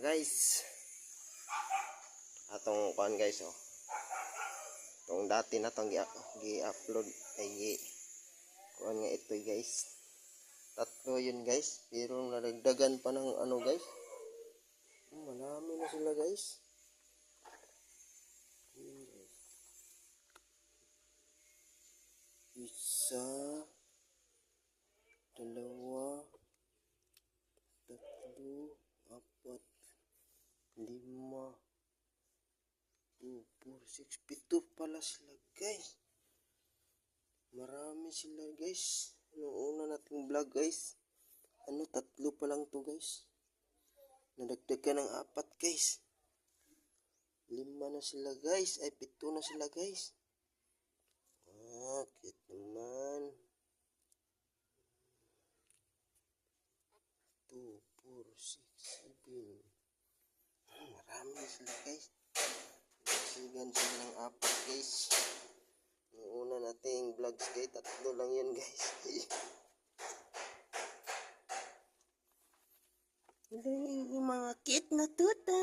Guys, atong kuan guys oh. Itong dati na tong gi-upload ay kuan nga ito guys. Tatlo yun guys, pero nadagdagan pa ng ano guys. Marami na sila guys. Isa, dalawa, tatlo, apat, lima, 2, 4, 6, 7 pala sila guys. Marami sila guys. Noong una nating vlog guys, tatlo pa lang to guys. Nadagdagan ng 4 guys. 5 na sila guys. Ay 7 na sila guys. Cute naman. 2, 4, 6, 7. Marami sila guys. Sigan sila ng 4 guys. Yung una nating vlogs guys, 3 lang yun guys. Yung mga cute na tuta.